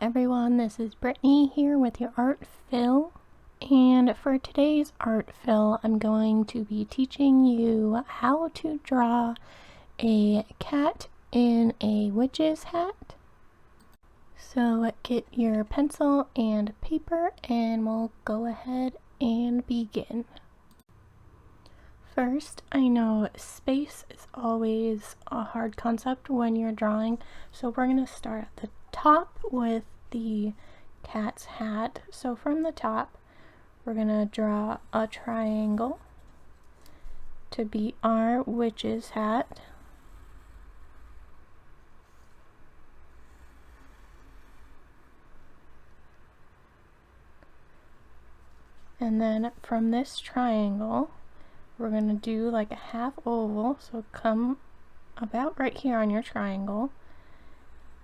everyone, this is Brittany here with your art fill, and for today's art fill I'm going to be teaching you how to draw a cat in a witch's hat. So get your pencil and paper and we'll go ahead and begin. First, I know space is always a hard concept when you're drawing, so we're going to start at the top with the cat's hat. So from the top, we're going to draw a triangle to be our witch's hat. And then from this triangle, we're going to do like a half oval, so come about right here on your triangle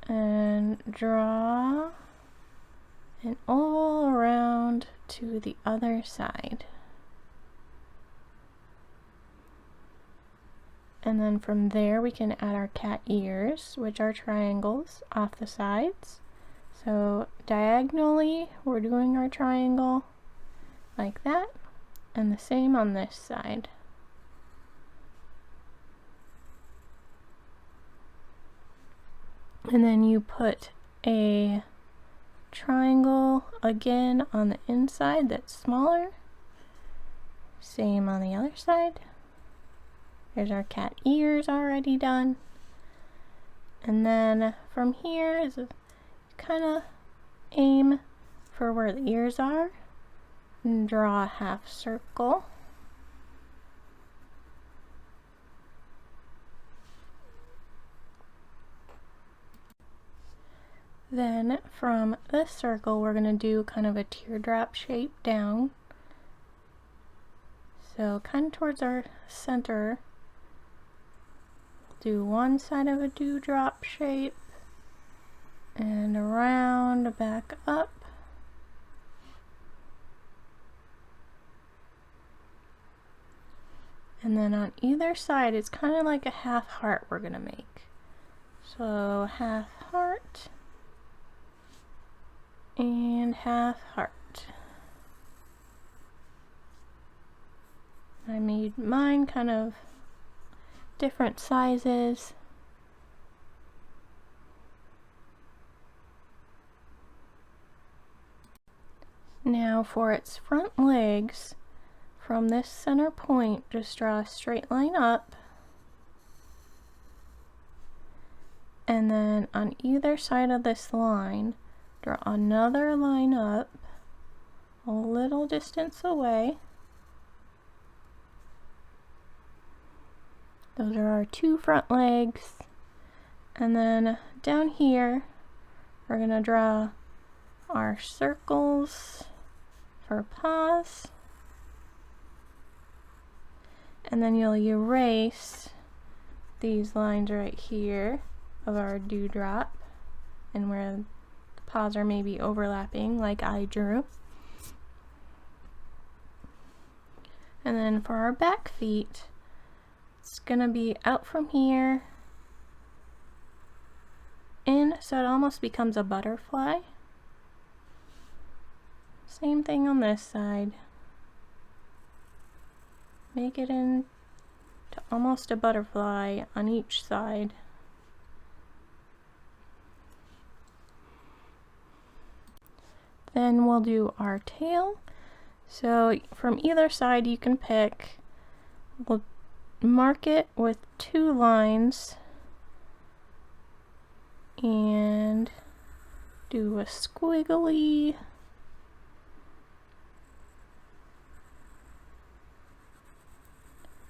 and draw an oval around to the other side. And then from there we can add our cat ears, which are triangles off the sides. So diagonally we're doing our triangle like that. And the same on this side. And then you put a triangle again on the inside that's smaller. Same on the other side. There's our cat ears already done. And then from here is kind of aim for where the ears are. And draw a half circle. Then from this circle we're going to do kind of a teardrop shape down. So kind of towards our center. Do one side of a dewdrop shape and around, back up. And then on either side, it's kind of like a half heart we're going to make. So half heart and half heart. I made mine kind of different sizes. Now for its front legs, from this center point, just draw a straight line up, and then on either side of this line, draw another line up a little distance away. Those are our two front legs, and then down here, we're going to draw our circles for paws. And then you'll erase these lines right here of our dewdrop and where the paws are maybe overlapping like I drew. And then for our back feet, it's gonna be out from here in, so it almost becomes a butterfly. Same thing on this side. Make it into almost a butterfly on each side. Then we'll do our tail. So from either side you can pick. We'll mark it with two lines and do a squiggly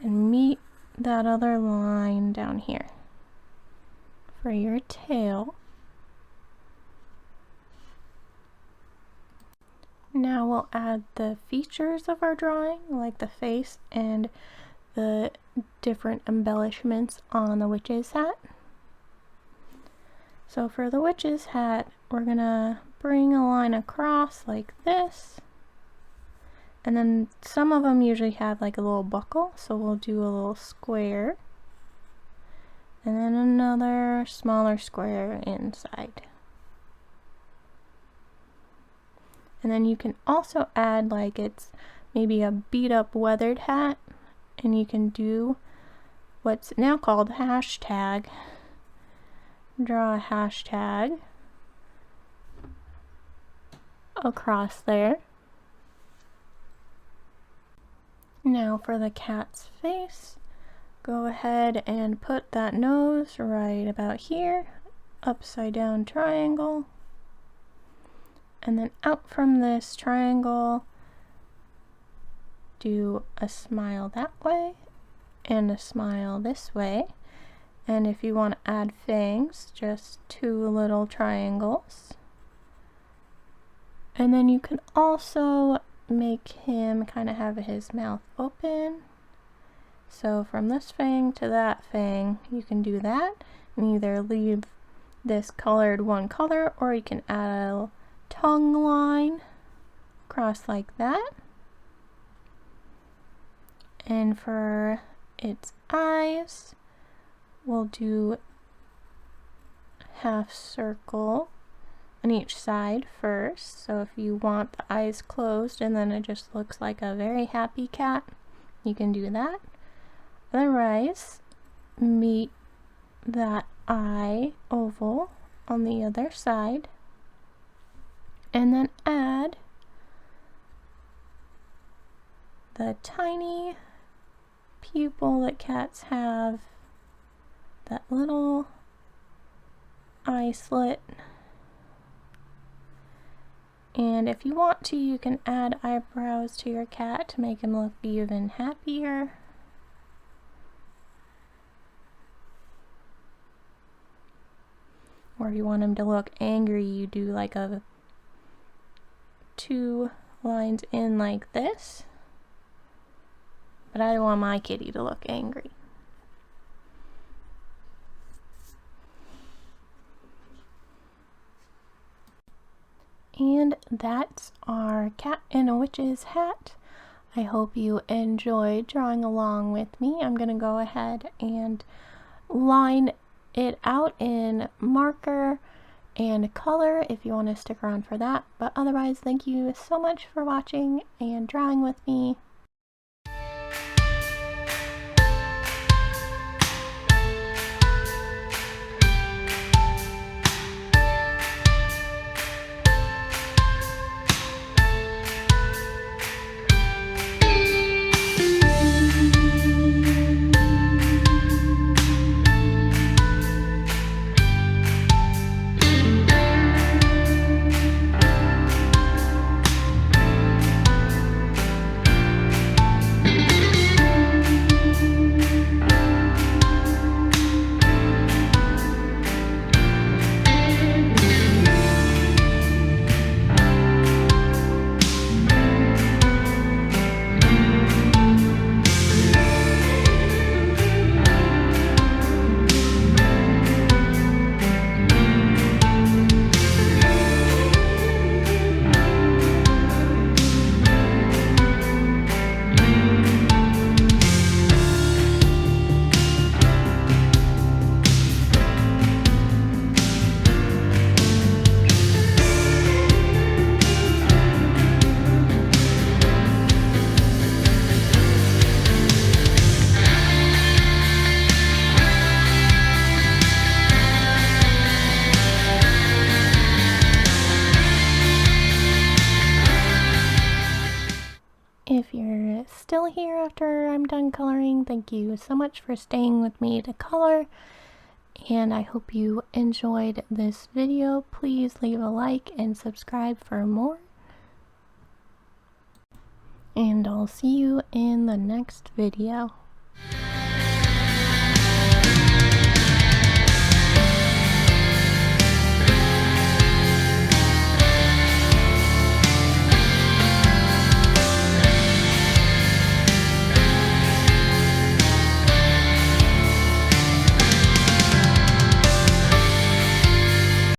and meet that other line down here for your tail. Now we'll add the features of our drawing, like the face and the different embellishments on the witch's hat. So for the witch's hat, we're gonna bring a line across like this. And then some of them usually have like a little buckle, so we'll do a little square. And then another smaller square inside. And then you can also add like it's maybe a beat up weathered hat, and you can do what's now called hashtag. Draw a hashtag across there. Now for the cat's face, go ahead and put that nose right about here, upside down triangle, and then out from this triangle do a smile that way and a smile this way. And if you want to add fangs, just 2 little triangles. And then you can also make him kind of have his mouth open. So from this fang to that fang, you can do that and either leave this colored one color, or you can add a tongue line across like that. And for its eyes, we'll do half circle on each side first. So if you want the eyes closed and then it just looks like a very happy cat, you can do that. Otherwise, meet that eye oval on the other side, and then add the tiny pupil that cats have, that little eye slit. And if you want to, you can add eyebrows to your cat to make him look even happier. Or if you want him to look angry, you do like 2 lines in like this. But I don't want my kitty to look angry. And that's our cat in a witch's hat. I hope you enjoyed drawing along with me. I'm going to go ahead and line it out in marker and color if you want to stick around for that. But otherwise, thank you so much for watching and drawing with me. If you're still here after I'm done coloring, thank you so much for staying with me to color, and I hope you enjoyed this video. Please leave a like and subscribe for more, and I'll see you in the next video.